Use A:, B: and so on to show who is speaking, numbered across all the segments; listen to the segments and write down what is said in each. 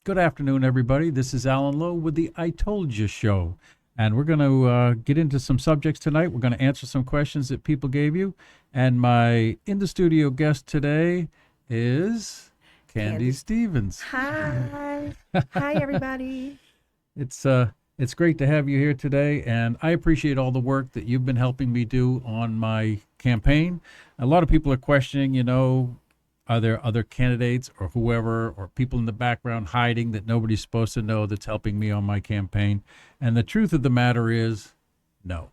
A: Good afternoon, everybody. This is Alan Lowe with the I Told You Show. And we're going to get into some subjects tonight. We're going to answer some questions that people gave you. And my in the studio guest today is Candy
B: Candy.
A: Stevens.
B: Hi. Hi, everybody.
A: It's it's great to have you here today, and I appreciate all the work that you've been helping me do on my campaign. A lot of people are questioning, are there other candidates or whoever or people in the background hiding that nobody's supposed to know that's helping me on my campaign? And the truth of the matter is, no.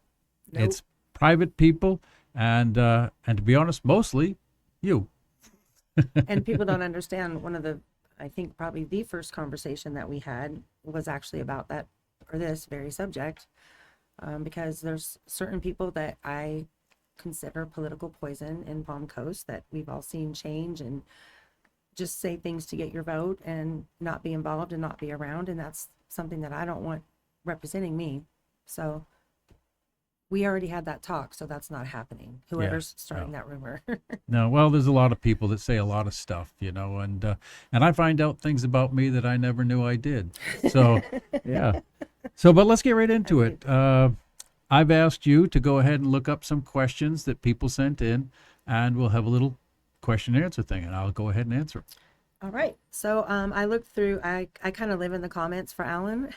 B: Nope.
A: It's private people, and to be honest, mostly you.
B: And people don't understand I think probably the first conversation that we had was actually about that or this very subject, because there's certain people that I consider political poison in Palm Coast that we've all seen change and just say things to get your vote and not be involved and not be around. And that's something that I don't want representing me. So we already had that talk, so that's not happening. Whoever's starting
A: no.
B: that rumor.
A: No, well, there's a lot of people that say a lot of stuff, and I find out things about me that I never knew I did. So, yeah. So, but let's get right into it. I've asked you to go ahead and look up some questions that people sent in, and we'll have a little question and answer thing, and I'll go ahead and answer 'em.
B: All right. So I looked through, I kind of live in the comments for Alan,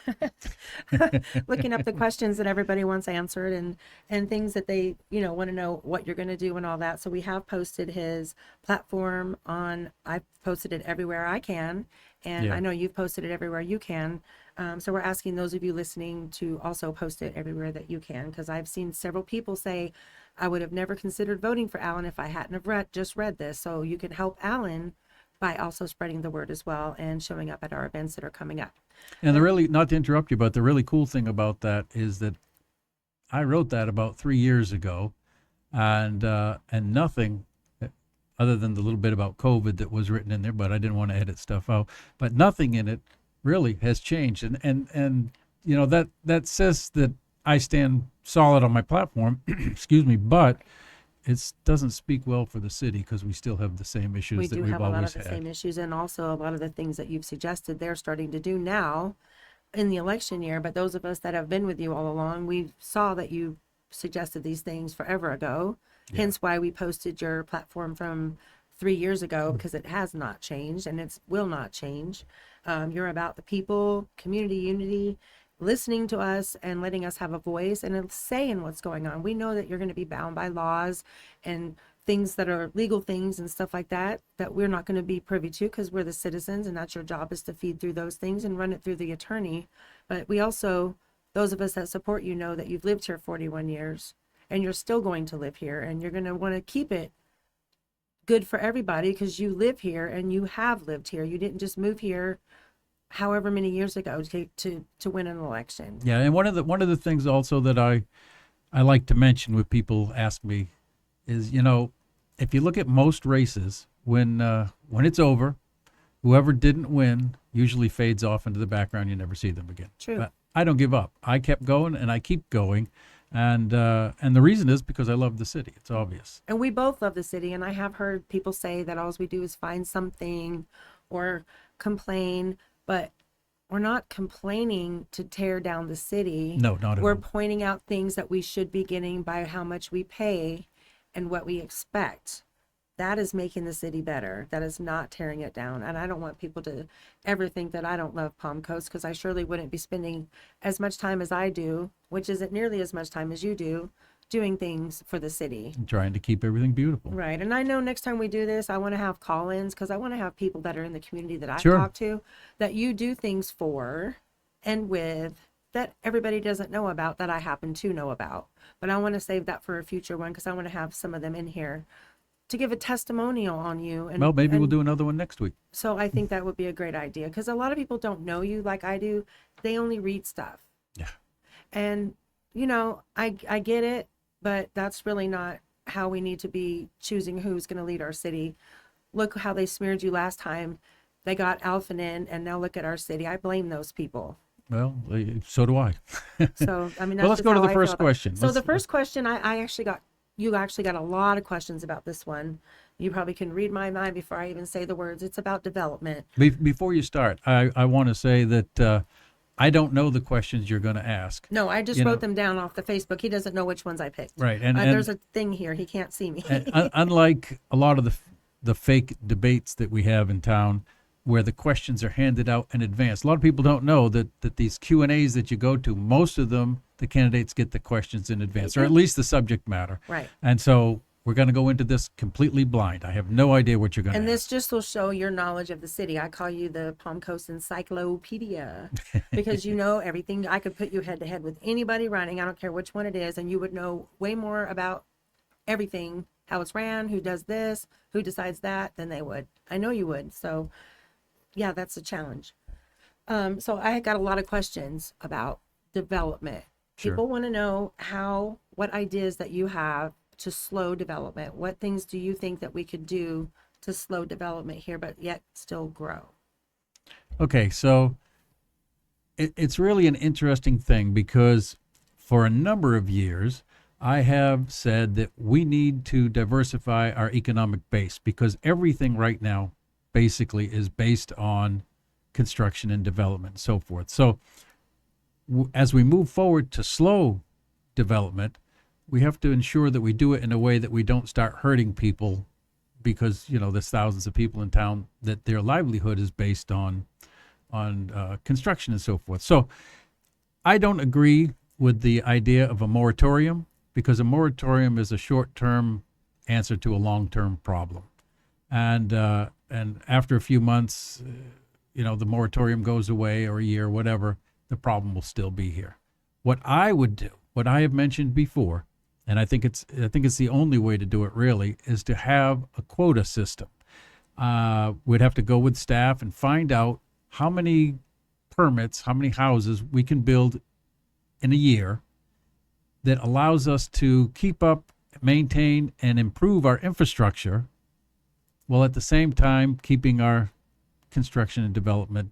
B: looking up the questions that everybody wants answered and things that they, want to know what you're going to do and all that. So we have posted his platform I've posted it everywhere I can. And
A: Yeah.
B: I know you've posted it everywhere you can. So we're asking those of you listening to also post it everywhere that you can, because I've seen several people say, I would have never considered voting for Alan if I hadn't have just read this. So you can help Alan by also spreading the word as well and showing up at our events that are coming up.
A: And not to interrupt you, but the really cool thing about that is that I wrote that about 3 years ago, and nothing other than the little bit about COVID that was written in there, but I didn't want to edit stuff out. But nothing in it really has changed, and that says that I stand solid on my platform. Excuse me, but it doesn't speak well for the city because we still have the same
B: We
A: issues that
B: do
A: we've
B: have a lot
A: always
B: of the
A: had.
B: same issues, and also a lot of the things that you've suggested they're starting to do now in the election year. But those of us that have been with you all along, we saw that you suggested these things forever ago.
A: Yeah.
B: Hence why we posted your platform from 3 years ago, because it has not changed and it will not change. You're about the people, community unity, listening to us and letting us have a voice and a say in what's going on. We know that you're going to be bound by laws and things that are legal things and stuff like that we're not going to be privy to, because we're the citizens, and that's your job, is to feed through those things and run it through the attorney. But we also, those of us that support you, know that you've lived here 41 years and you're still going to live here, and you're going to want to keep it good for everybody because you live here and you have lived here. You didn't just move here however many years ago to win an election.
A: Yeah, and one of the things also that I like to mention when people ask me is, if you look at most races, when it's over, whoever didn't win usually fades off into the background. You never see them again.
B: True.
A: But I don't give up. I kept going and I keep going, and the reason is because I love the city. It's obvious.
B: And we both love the city, and I have heard people say that all we do is find something or complain, but we're not complaining to tear down the city.
A: No, not at
B: We're
A: all.
B: pointing out things that we should be getting by how much we pay and what we expect. That is making the city better. That is not tearing it down. And I don't want people to ever think that I don't love Palm Coast, because I surely wouldn't be spending as much time as I do, which isn't nearly as much time as you do, doing things for the city.
A: I'm trying to keep everything beautiful.
B: Right. And I know next time we do this, I want to have call-ins, because I want to have people that are in the community that I
A: Sure.
B: talk to, that you do things for and with, that everybody doesn't know about, that I happen to know about. But I want to save that for a future one, because I want to have some of them in here to give a testimonial on you. And
A: Well, maybe we'll
B: and
A: do another one next week.
B: so I think that would be a great idea, because a lot of people don't know you like I do. They only read stuff.
A: Yeah.
B: And, I get it, but that's really not how we need to be choosing who's going to lead our city. Look how they smeared you last time. They got Alphen in, and now look at our city. I blame those people.
A: Well, so do I.
B: So, I mean,
A: Well, let's
B: that's just
A: go to
B: how
A: the
B: I
A: first
B: feel about it.
A: question.
B: So
A: Let's-
B: the first question, you actually got a lot of questions about this one. You probably can read my mind before I even say the words. It's about development.
A: Before you start, I want to say that I don't know the questions you're going to ask.
B: No, I just
A: You
B: wrote
A: know,
B: them down off the Facebook. He doesn't know which ones I picked.
A: right?
B: There's a thing here. He can't see me.
A: Unlike a lot of the fake debates that we have in town, where the questions are handed out in advance, a lot of people don't know that these Q&As that you go to, most of them, the candidates get the questions in advance, or at least the subject matter.
B: Right.
A: And so we're going to go into this completely blind. I have no idea what you're going to
B: And
A: ask.
B: this just will show your knowledge of the city. I call you the Palm Coast Encyclopedia because you know everything. I could put you head to head with anybody running. I don't care which one it is. And you would know way more about everything, how it's ran, who does this, who decides that, than they would. I know you would. So, yeah, that's a challenge. So I got a lot of questions about development.
A: Sure.
B: People want to know what ideas that you have to slow development. What things do you think that we could do to slow development here, but yet still grow?
A: Okay, so it's really an interesting thing because for a number of years, I have said that we need to diversify our economic base because everything right now basically is based on construction and development and so forth. So as we move forward to slow development, we have to ensure that we do it in a way that we don't start hurting people because, there's thousands of people in town that their livelihood is based on construction and so forth. So I don't agree with the idea of a moratorium because a moratorium is a short-term answer to a long-term problem. And after a few months, the moratorium goes away or a year, whatever, the problem will still be here. What I would do, what I have mentioned before, and I think it's the only way to do it really, is to have a quota system. We'd have to go with staff and find out how many permits, how many houses we can build in a year that allows us to keep up, maintain, and improve our infrastructure while at the same time keeping our construction and development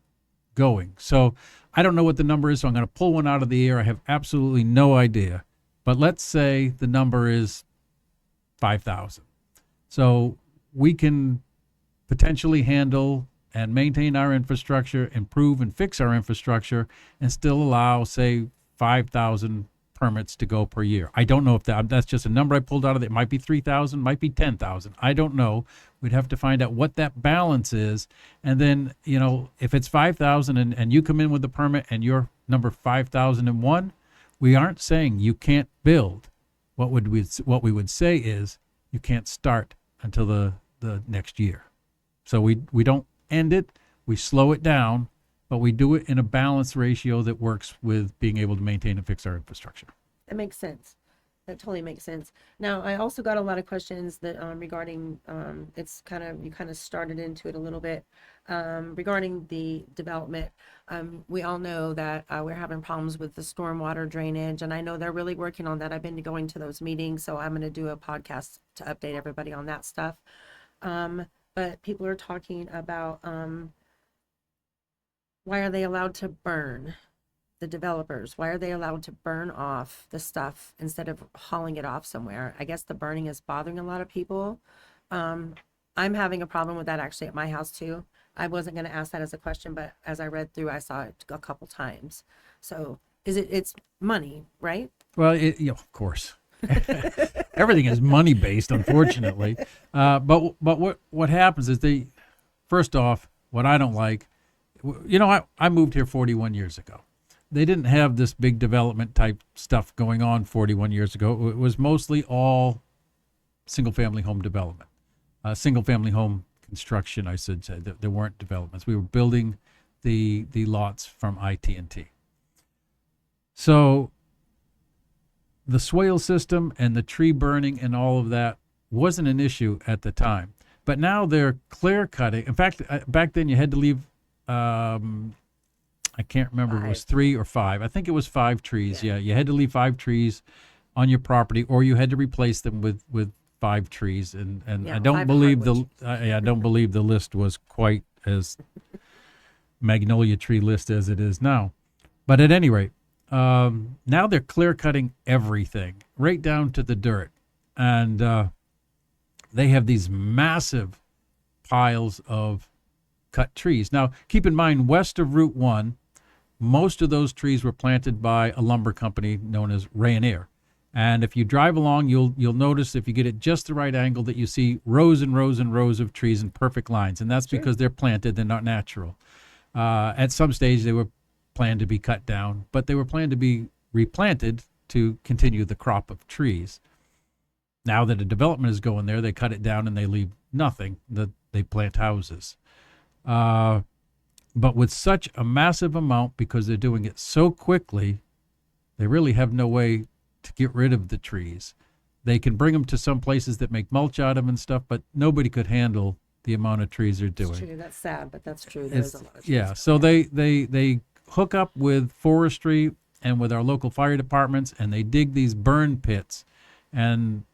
A: going. So I don't know what the number is, so I'm going to pull one out of the air. I have absolutely no idea. But let's say the number is 5,000. So we can potentially handle and maintain our infrastructure, improve and fix our infrastructure, and still allow, say, 5,000 permits to go per year. I don't know if that's just a number I pulled out of it. It might be 3,000, might be 10,000. I don't know. We'd have to find out what that balance is. And then, if it's 5,000 and you come in with the permit and you're number 5,001, we aren't saying you can't build. What we would say is you can't start until the next year. So we don't end it, we slow it down, but we do it in a balanced ratio that works with being able to maintain and fix our infrastructure.
B: That makes sense. That totally makes sense. Now, I also got a lot of questions that regarding you kind of started into it a little bit regarding the development. We all know that we're having problems with the stormwater drainage, and I know they're really working on that. I've been going to those meetings, so I'm going to do a podcast to update everybody on that stuff. But people are talking about why are they allowed to burn? The developers, why are they allowed to burn off the stuff instead of hauling it off somewhere? I guess the burning is bothering a lot of people. I'm having a problem with that actually at my house too. I wasn't going to ask that as a question, but as I read through, I saw it a couple times. So it's money, right?
A: Well, of course. Everything is money based, unfortunately. But what happens is first off, what I don't like, I moved here 41 years ago. They didn't have this big development type stuff going on 41 years ago. It was mostly all single-family home development, single-family home construction, I should say. There weren't developments. We were building the lots from IT&T. So the swale system and the tree burning and all of that wasn't an issue at the time. But now they're clear cutting. In fact, back then you had to leave I can't remember if it was 3 or 5. I think it was 5 trees. Yeah, you had to leave 5 trees on your property, or you had to replace them with 5 trees. And I don't believe I don't believe the list was quite as magnolia tree list as it is now. But at any rate, now they're clear cutting everything right down to the dirt, and they have these massive piles of cut trees. Now, keep in mind, west of Route 1, most of those trees were planted by a lumber company known as Rayonier. And if you drive along, you'll notice, if you get it just the right angle, that you see rows and rows and rows of trees in perfect lines. And that's because they're planted, they're not natural. At some stage, they were planned to be cut down, but they were planned to be replanted to continue the crop of trees. Now that a development is going there, they cut it down and they leave nothing. They plant houses. But with such a massive amount, because they're doing it so quickly, they really have no way to get rid of the trees. They can bring them to some places that make mulch out of them and stuff, but nobody could handle the amount of trees they're doing.
B: It's true. That's sad, but that's true. There's a lot of trees.
A: Yeah, so they hook up with forestry and with our local fire departments, and they dig these burn pits, and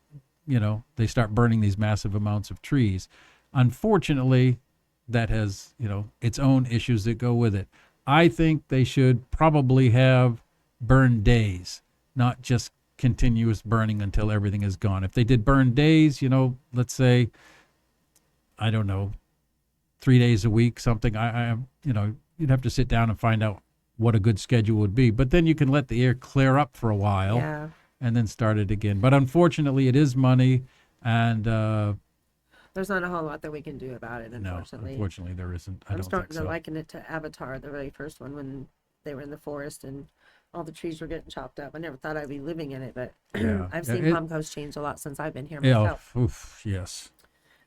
A: they start burning these massive amounts of trees. Unfortunately, that has its own issues that go with it. I think they should probably have burn days, not just continuous burning until everything is gone. If they did burn days, let's say, I don't know, 3 days a week, something. You'd have to sit down and find out what a good schedule would be. But then you can let the air clear up for a while, and then start it again. But unfortunately, it is money, and
B: there's not a whole lot that we can do about it. Unfortunately,
A: no, unfortunately, there isn't.
B: I'm starting to liken it to Avatar, the very first one, when they were in the forest and all the trees were getting chopped up. I never thought I'd be living in it, but I've seen Palm Coast change a lot since I've been here myself.
A: Yes.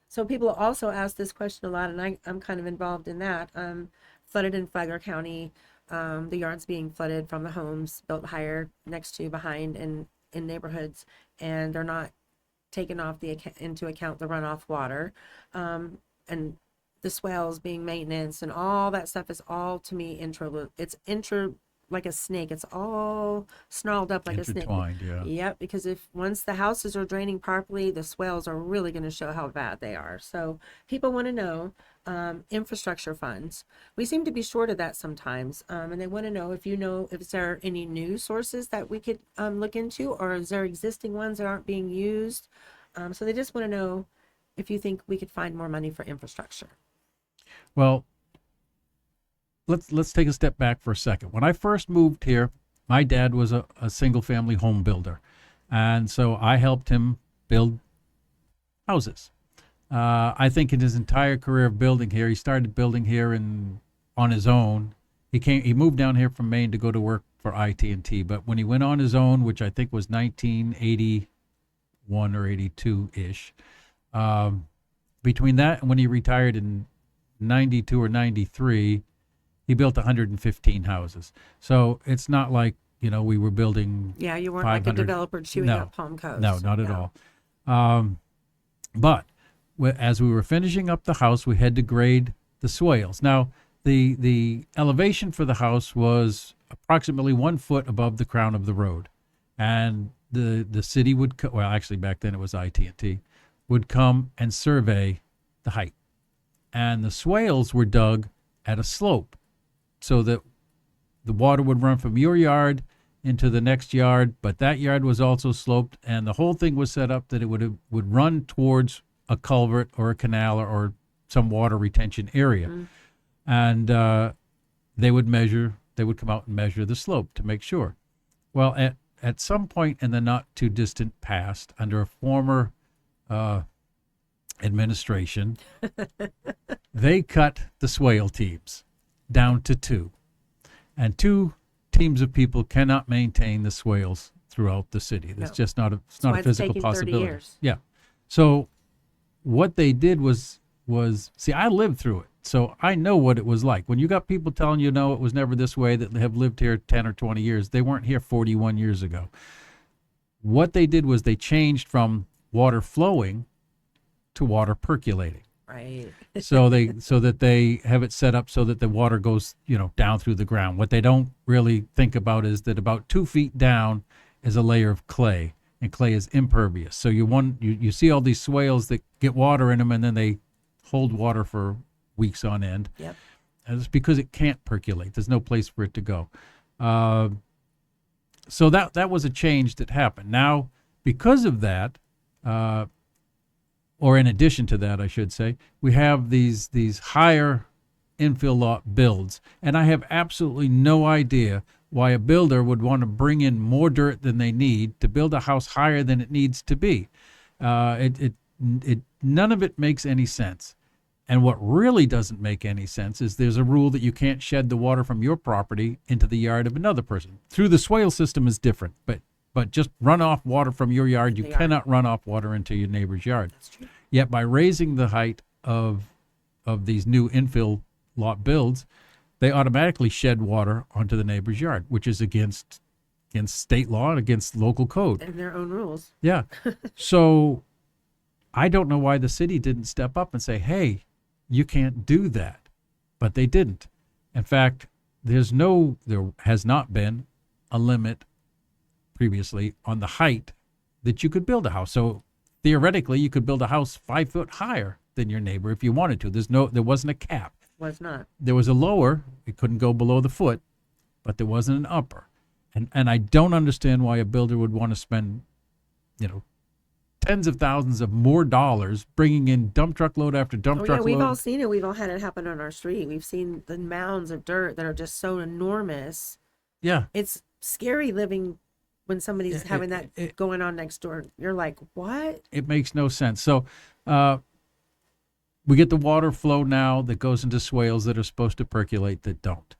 B: So people also ask this question a lot, and I'm kind of involved in that. Flooded in Flagler County, the yards being flooded from the homes built higher, next to, behind, and in neighborhoods, and they're not taking into account the runoff water, and the swales being maintenance, and all that stuff is all, to me, like a snake. It's all snarled up like a snake.
A: Intertwined, yeah.
B: Yep, because once the houses are draining properly, the swales are really going to show how bad they are. So people want to know infrastructure funds. We seem to be short of that sometimes, and they want to know if there are any new sources that we could look into, or is there existing ones that aren't being used. So they just want to know if you think we could find more money for infrastructure.
A: Well, let's take a step back for a second. When I first moved here, my dad was a single-family home builder, and so I helped him build houses. I think in his entire career of building here, he started building here on his own. He moved down here from Maine to go to work for IT&T, but when he went on his own, which I think was 1981 or 82-ish, between that and when he retired in 92 or 93, he built 115 houses. So it's not like, we were building. Yeah,
B: you weren't like a developer chewing up Palm Coast.
A: No, not at all. But as we were finishing up the house, we had to grade the swales. Now, the elevation for the house was approximately 1 foot above the crown of the road. And the city would, actually back then it was IT&T, would come and survey the height. And the swales were dug at a slope, so that the water would run from your yard into the next yard, but that yard was also sloped, and the whole thing was set up that it would run towards a culvert or a canal or some water retention area. Mm. And they would come out and measure the slope to make sure. Well, at some point in the not too distant past, under a former administration, they cut the swale teams down to 2. And 2 teams of people cannot maintain the swales throughout the city. That's just not a physical possibility. 30 years. Yeah. So what they did was see, I lived through it. So I know what it was like. When you got people telling you, no, it was never this way, that have lived here 10 or 20 years, they weren't here 41 years ago. What they did was they changed from water flowing to water percolating.
B: Right.
A: so that they have it set up so that the water goes, down through the ground. What they don't really think about is that about 2 feet down is a layer of clay, and clay is impervious. So you see all these swales that get water in them, and then they hold water for weeks on end.
B: Yep.
A: And it's because it can't percolate. There's no place for it to go. So that was a change that happened. Now, because of that, or in addition to that, I should say, we have these higher infill lot builds, and I have absolutely no idea why a builder would want to bring in more dirt than they need to build a house higher than it needs to be. None of it makes any sense. And what really doesn't make any sense is there's a rule that you can't shed the water from your property into the yard of another person. Through the swale system is different, but just run off water from your yard, you cannot run off water into your neighbor's yard.
B: That's true.
A: Yet by raising the height of these new infill lot builds, they automatically shed water onto the neighbor's yard, which is against state law and against local code.
B: And their own rules.
A: Yeah. So I don't know why the city didn't step up and say, hey, you can't do that. But they didn't. In fact, there has not been a limit previously on the height that you could build a house. So theoretically, you could build a house 5 foot higher than your neighbor if you wanted to. There wasn't a cap.
B: Was not.
A: There was a lower. It couldn't go below the foot, but there wasn't an upper. And I don't understand why a builder would want to spend, tens of thousands of more dollars bringing in dump truck load after dump truck load.
B: We've all seen it. We've all had it happen on our street. We've seen the mounds of dirt that are just so enormous.
A: Yeah.
B: It's scary living when somebody's having that going on next door. You're like, what?
A: It makes no sense. So we get the water flow now that goes into swales that are supposed to percolate that don't.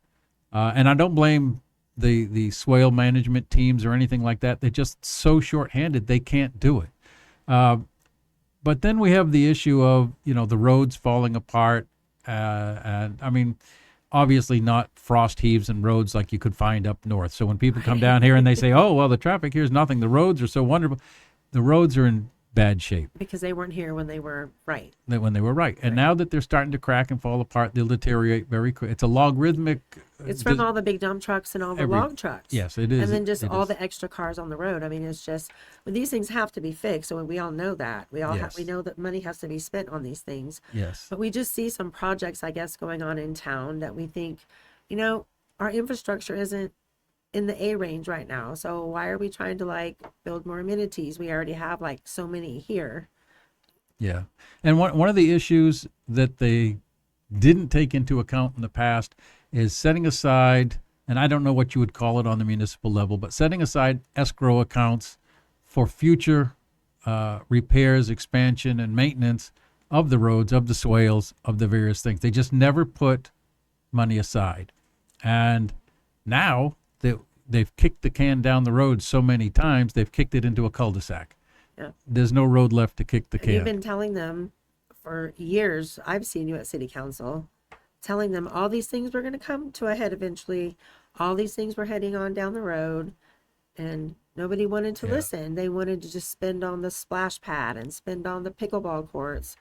A: And I don't blame the swale management teams or anything like that. They're just so short-handed they can't do it. But then we have the issue of, the roads falling apart. And I mean, obviously not frost heaves and roads like you could find up north. So when people come down here and they say, oh, well, the traffic here's nothing. The roads are so wonderful. The roads are in bad shape.
B: Because they weren't here when they were right.
A: When they were right. And now that they're starting to crack and fall apart, they'll deteriorate very quick. It's a logarithmic.
B: It's from all the big dump trucks and all the log trucks.
A: Yes, it is.
B: And then just all the extra cars on the road. I mean, it's just, these things have to be fixed. So we all know that. We know that money has to be spent on these things.
A: Yes.
B: But we just see some projects, I guess, going on in town that we think, our infrastructure isn't in the A range right now. So why are we trying to build more amenities? We already have so many here.
A: Yeah. And one of the issues that they didn't take into account in the past is setting aside, and I don't know what you would call it on the municipal level, but setting aside escrow accounts for future repairs, expansion, and maintenance of the roads, of the swales, of the various things. They just never put money aside. And now they've kicked the can down the road so many times, they've kicked it into a cul-de-sac. Yeah. There's no road left to kick the can.
B: You've been telling them for years, I've seen you at city council, telling them all these things were going to come to a head eventually. All these things were heading on down the road, and nobody wanted to listen. They wanted to just spend on the splash pad and spend on the pickleball courts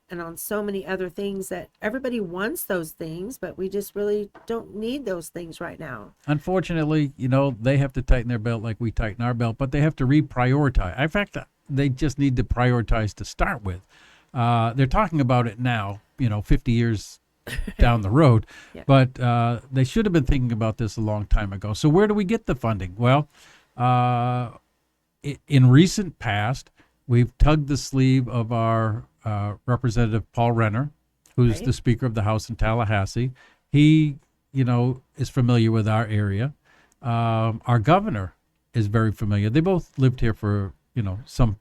B: and on so many other things that everybody wants those things, but we just really don't need those things right now.
A: Unfortunately, they have to tighten their belt like we tighten our belt, but they have to reprioritize. In fact, they just need to prioritize to start with. They're talking about it now, 50 years down the road, but they should have been thinking about this a long time ago. So where do we get the funding? Well, in recent past, we've tugged the sleeve of our Representative Paul Renner, who's the Speaker of the House in Tallahassee. He, is familiar with our area. Our governor is very familiar. They both lived here for, some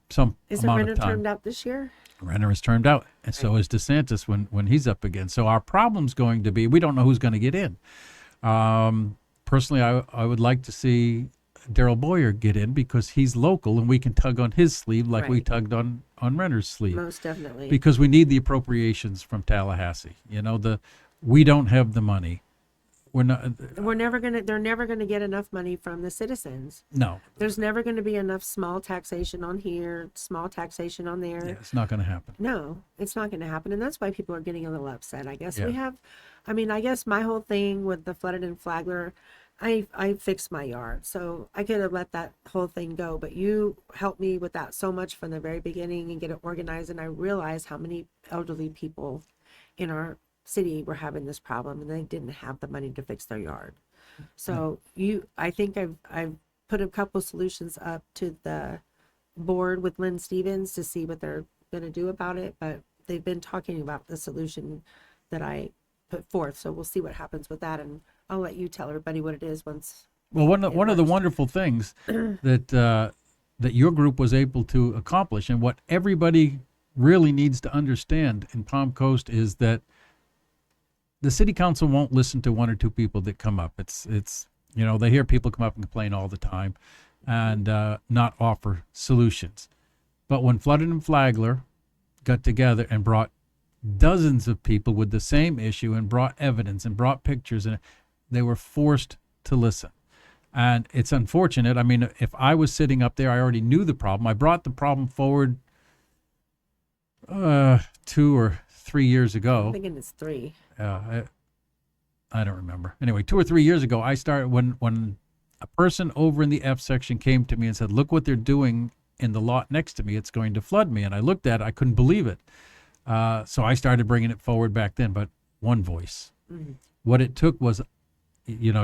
B: Is
A: amount
B: Renner
A: of time.
B: turned out this year?
A: Renner is turned out, and so is DeSantis when he's up again. So our problem's going to be, we don't know who's going to get in. Personally, I would like to see Darrell Boyer get in because he's local and we can tug on his sleeve like we tugged on Renner's sleeve.
B: Most definitely.
A: Because we need the appropriations from Tallahassee. We don't have the money.
B: They're never gonna get enough money from the citizens.
A: No.
B: There's never gonna be enough small taxation on here, small taxation on there.
A: Yeah, it's not gonna happen.
B: No, it's not gonna happen. And that's why people are getting a little upset. I guess I guess my whole thing with the flooded in Flagler, I fixed my yard. So I could have let that whole thing go, but you helped me with that so much from the very beginning and get it organized. And I realized how many elderly people in our city were having this problem and they didn't have the money to fix their yard. So I think I've put a couple solutions up to the board with Lynn Stevens to see what their going to do about it, but they've been talking about the solution that I put forth. So we'll see what happens with that, and I'll let you tell everybody what it is once.
A: Well, one of the wonderful things that that your group was able to accomplish, and what everybody really needs to understand in Palm Coast, is that the city council won't listen to one or two people that come up. It's they hear people come up and complain all the time, and not offer solutions. But when Flooded and Flagler got together and brought dozens of people with the same issue and brought evidence and brought pictures, and they were forced to listen. And it's unfortunate. I mean, if I was sitting up there, I already knew the problem. I brought the problem forward 2 or 3 years ago.
B: I'm thinking it's 3.
A: I don't remember. Anyway, 2 or 3 years ago, I started when a person over in the F section came to me and said, "Look what they're doing in the lot next to me. It's going to flood me." And I looked at it. I couldn't believe it. So I started bringing it forward back then, but one voice. Mm-hmm. What it took was,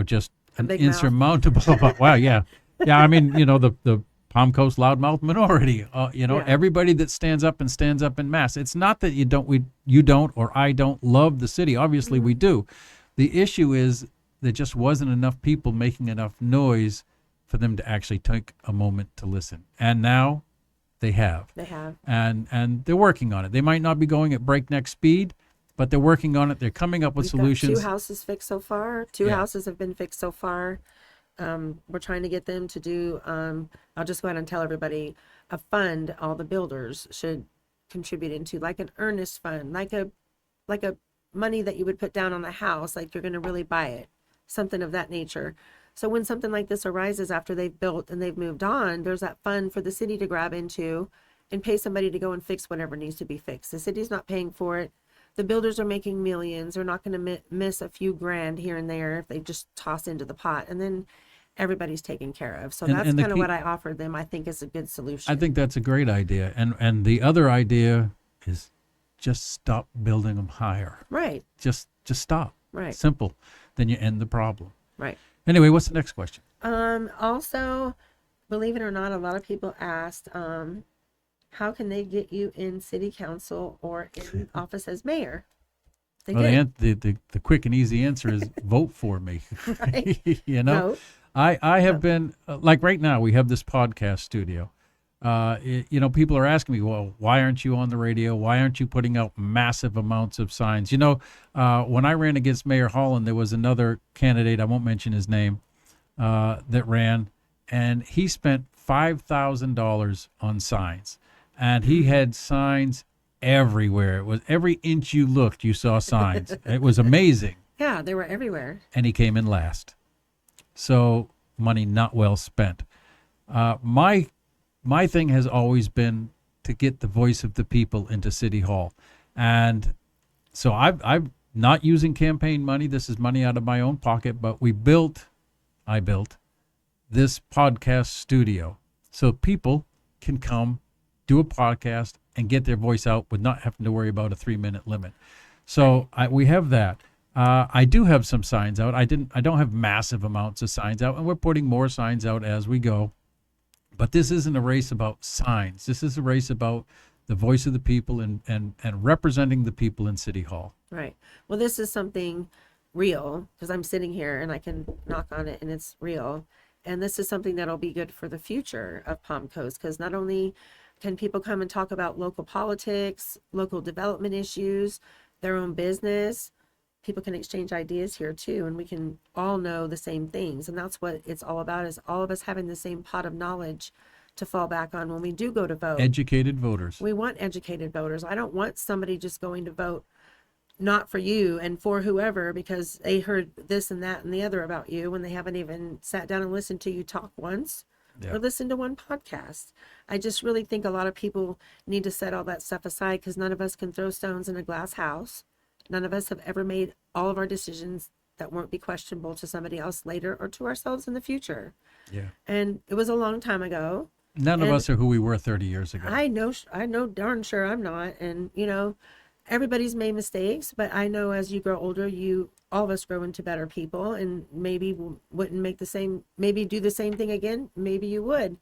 A: just an insurmountable. Wow, yeah. Yeah, I mean, the Palm Coast loudmouth minority, everybody that stands up in mass. It's not that you don't or I don't love the city. Obviously, we do. The issue is there just wasn't enough people making enough noise for them to actually take a moment to listen. And now they have.
B: They have.
A: And they're working on it. They might not be going at breakneck speed, but they're working on it. They're coming up with solutions.
B: Got 2 houses fixed so far. 2 houses have been fixed so far. We're trying to get them to do, I'll just go ahead and tell everybody, a fund all the builders should contribute into, like an earnest fund, like a money that you would put down on the house, like you're going to really buy it, something of that nature. So when something like this arises after they've built and they've moved on, there's that fund for the city to grab into and pay somebody to go and fix whatever needs to be fixed. The city's not paying for it. The builders are making millions. They're not going to miss a few grand here and there if they just toss into the pot, and then everybody's taken care of. So that's kind of what I offered them. I think is a good solution.
A: I think that's a great idea. And the other idea is just stop building them higher.
B: Right.
A: Just stop.
B: Right.
A: Simple. Then you end the problem.
B: Right.
A: Anyway, what's the next question?
B: Also, believe it or not, a lot of people asked, how can they get you in city council or in office as mayor?
A: The quick and easy answer is vote for me.
B: Right.
A: Vote. I have been, like right now, we have this podcast studio. People are asking me, well, why aren't you on the radio? Why aren't you putting out massive amounts of signs? When I ran against Mayor Holland, there was another candidate, I won't mention his name, that ran, and he spent $5,000 on signs. And he had signs everywhere. It was every inch you looked, you saw signs. It was amazing.
B: Yeah, they were everywhere.
A: And he came in last. So money not well spent. My thing has always been to get the voice of the people into City Hall. And so I'm not using campaign money. This is money out of my own pocket, but I built this podcast studio so people can come do a podcast and get their voice out with not having to worry about a 3-minute limit. So we have that. I do have some signs out. I don't have massive amounts of signs out, and we're putting more signs out as we go. But this isn't a race about signs. This is a race about the voice of the people and representing the people in City Hall.
B: Right. Well, this is something real, because I'm sitting here and I can knock on it and it's real. And this is something that'll be good for the future of Palm Coast, because not only can people come and talk about local politics, local development issues, their own business, people can exchange ideas here too, and we can all know the same things. And that's what it's all about, is all of us having the same pot of knowledge to fall back on when we do go to vote.
A: Educated voters.
B: We want educated voters. I don't want somebody just going to vote not for you and for whoever because they heard this and that and the other about you when they haven't even sat down and listened to you talk once. Yeah. Or listen to one podcast. I just really think a lot of people need to set all that stuff aside, because none of us can throw stones in a glass house. None of us have ever made all of our decisions that won't be questionable to somebody else later or to ourselves in the future.
A: Yeah.
B: And it was a long time ago.
A: None of us are who we were 30 years ago.
B: I know darn sure I'm not. And, everybody's made mistakes, but I know as you grow older, all of us grow into better people, and maybe wouldn't maybe do the same thing again. Maybe you would.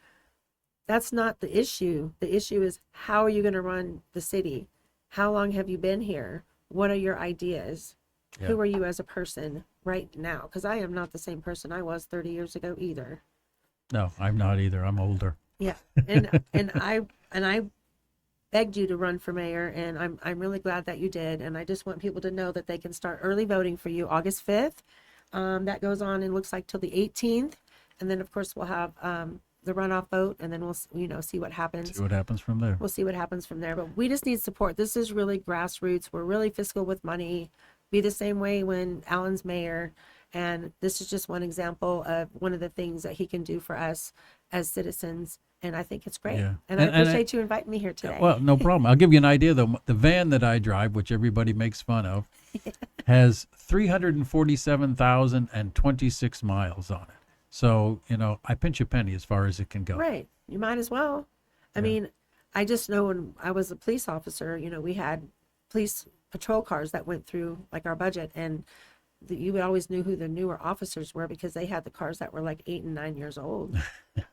B: That's not the issue. The issue is, how are you going to run the city? How long have you been here? What are your ideas?
A: Yeah.
B: Who are you as a person right now? Because I am not the same person I was 30 years ago either.
A: No, I'm not either. I'm older.
B: Yeah. And I begged you to run for mayor, and I'm really glad that you did. And I just want people to know that they can start early voting for you August 5th. That goes on and looks like till the 18th. And then of course we'll have the runoff vote, and then we'll see what happens.
A: See what happens from there.
B: We'll see what happens from there. But we just need support. This is really grassroots. We're really fiscal with money. Be the same way when Alan's mayor. And this is just one example of one of the things that he can do for us as citizens. And I think it's great.
A: Yeah.
B: And I appreciate you inviting me here today.
A: Well, no problem. I'll give you an idea, though. The van that I drive, which everybody makes fun of, has 347,026 miles on it. So, I pinch a penny as far as it can go.
B: Right. You might as well. I mean, I just know when I was a police officer, we had police patrol cars that went through like our budget, and you always knew who the newer officers were because they had the cars that were like 8 and 9 years old.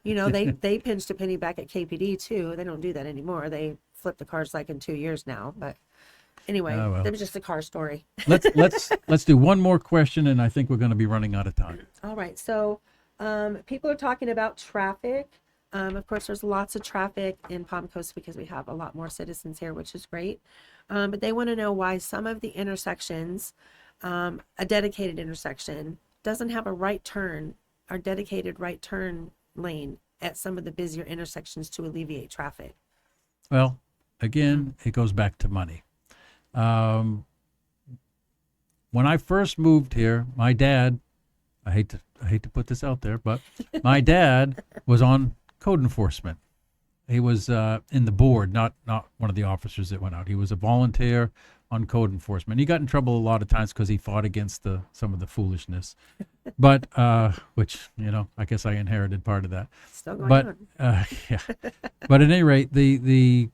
B: They pinched a penny back at KPD too. They don't do that anymore. They flip the cars like in 2 years now. But anyway, that was just a car story.
A: let's do one more question, and I think we're going to be running out of time.
B: All right. So people are talking about traffic. Of course, there's lots of traffic in Palm Coast because we have a lot more citizens here, which is great. But they want to know why some of the intersections, a dedicated intersection, doesn't have a right turn or dedicated right turn lane at some of the busier intersections to alleviate traffic.
A: Well, again, it goes back to money. When I first moved here, my dad, I hate to put this out there, but my dad was on code enforcement. He was in the board, not one of the officers that went out. He was a volunteer on code enforcement. He got in trouble a lot of times because he fought against some of the foolishness, but which I guess I inherited part of that.
B: Still going on.
A: Yeah. But at any rate, the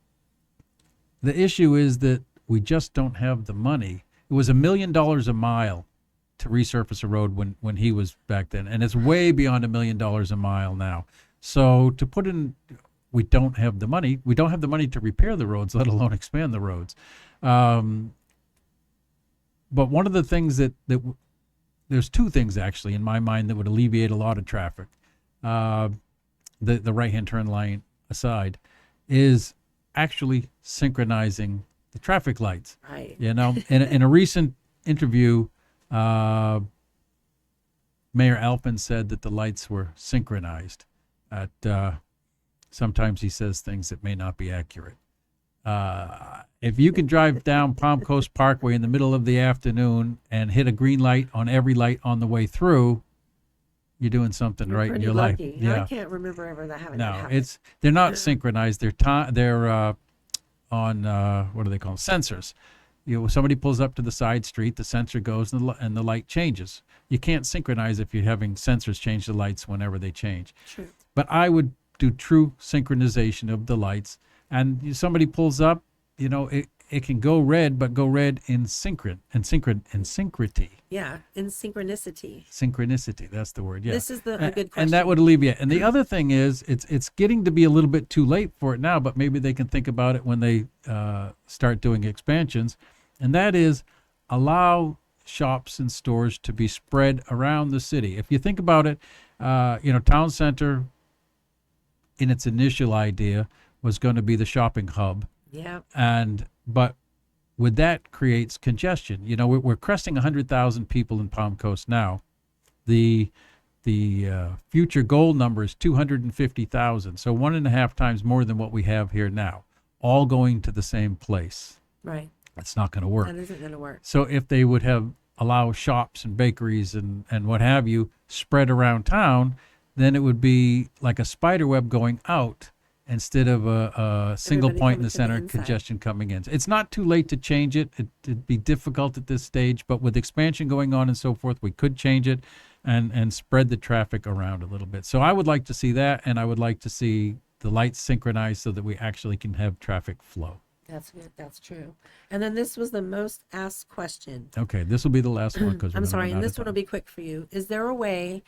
A: issue is that we just don't have the money. It was $1 million a mile to resurface a road when he was back then, and it's way beyond $1 million a mile now. So to put in, we don't have the money. We don't have the money to repair the roads, let alone expand the roads. But one of the things that there's two things actually in my mind that would alleviate a lot of traffic. The right-hand turn lane aside, is actually synchronizing the traffic lights.
B: Right.
A: In a recent interview, Mayor Alpin said that the lights were synchronized. Sometimes he says things that may not be accurate. If you can drive down Palm Coast Parkway in the middle of the afternoon and hit a green light on every light on the way through, you're doing something right in your
B: lucky.
A: life. Yeah.
B: I can't remember ever having
A: No,
B: that happen.
A: they're not synchronized. They're on what do they call them? Sensors. Somebody pulls up to the side street, the sensor goes and the light changes. You can't synchronize if you're having sensors change the lights whenever they change.
B: True.
A: But I would do true synchronization of the lights. And somebody pulls up, it can go red, but go red in synchrony.
B: Yeah, in synchronicity.
A: Synchronicity, that's the word. Yeah.
B: This is a good question.
A: And that would alleviate. And the other thing is, it's getting to be a little bit too late for it now, but maybe they can think about it when they start doing expansions. And that is, allow shops and stores to be spread around the city. If you think about it, Town Center, in its initial idea, was going to be the shopping hub.
B: Yeah.
A: But with that creates congestion. We're cresting 100,000 people in Palm Coast now. The future goal number is 250,000, so 1.5 times more than what we have here now, all going to the same place.
B: Right.
A: That's not going to work.
B: That isn't going to work.
A: So if they would allow shops and bakeries and what have you spread around town, then it would be like a spider web going out instead of a single
B: Everybody
A: point in
B: coming
A: the
B: to
A: center,
B: inside.
A: congestion coming in. It's not too late to change it. It'd be difficult at this stage, but with expansion going on and so forth, we could change it and spread the traffic around a little bit. So I would like to see that, and I would like to see the lights synchronized so that we actually can have traffic flow.
B: That's good. That's true. And then this was the most asked question.
A: Okay, this will be the last one because
B: I'm sorry, and this one will be quick for you. Is there a way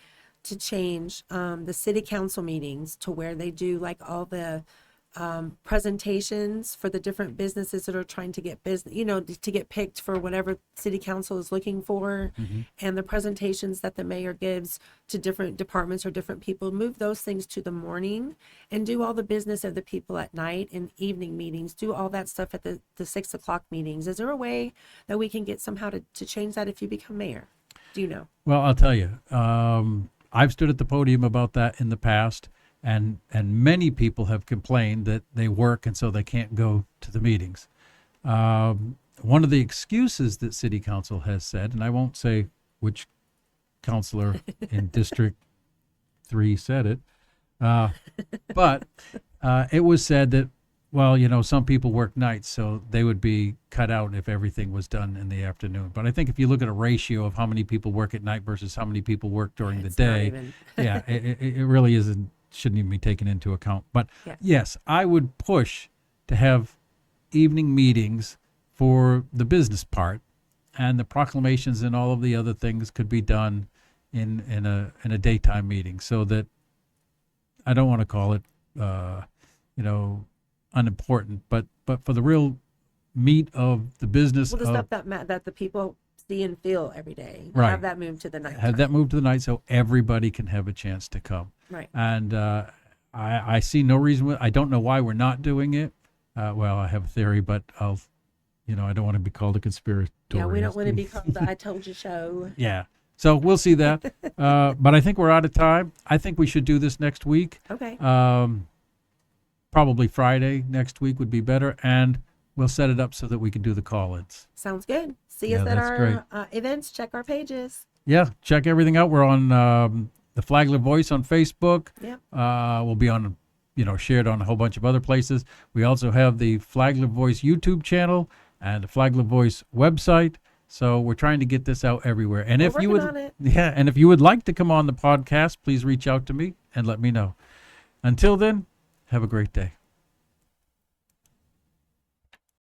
B: to change the city council meetings to where they do like all the presentations for the different businesses that are trying to get business, to get picked for whatever city council is looking for, and the presentations that the mayor gives to different departments or different people, move those things to the morning and do all the business of the people at night and evening meetings, do all that stuff at the 6 o'clock meetings. Is there a way that we can get somehow to change that if you become mayor? Do you know?
A: Well, I'll tell you, I've stood at the podium about that in the past. And many people have complained that they work and so they can't go to the meetings. One of the excuses that City Council has said, and I won't say which counselor in District 3 said it, but it was said that, well, some people work nights, so they would be cut out if everything was done in the afternoon. But I think if you look at a ratio of how many people work at night versus how many people work during the day, yeah, it really shouldn't even be taken into account. But yes, I would push to have evening meetings for the business part, and the proclamations and all of the other things could be done in a daytime meeting, so that I don't want to call it unimportant, but for the real meat of the business,
B: the stuff that the people see and feel every day,
A: right,
B: have that moved to the night.
A: Have that moved to the night so everybody can have a chance to come.
B: Right.
A: And I see no reason. I don't know why we're not doing it. Well, I have a theory, but I don't want to be called a conspiratorialist.
B: Yeah, we don't want to be called the I told you so.
A: Yeah. So we'll see that. But I think we're out of time. I think we should do this next week.
B: Okay.
A: Probably Friday next week would be better, and we'll set it up so that we can do the call-ins.
B: Sounds good. See us at our events. Check our pages.
A: Yeah, check everything out. We're on the Flagler Voice on Facebook.
B: Yep.
A: We'll be on, shared on a whole bunch of other places. We also have the Flagler Voice YouTube channel and the Flagler Voice website. So we're trying to get this out everywhere. And if you would like to come on the podcast, please reach out to me and let me know. Until then, have a great day.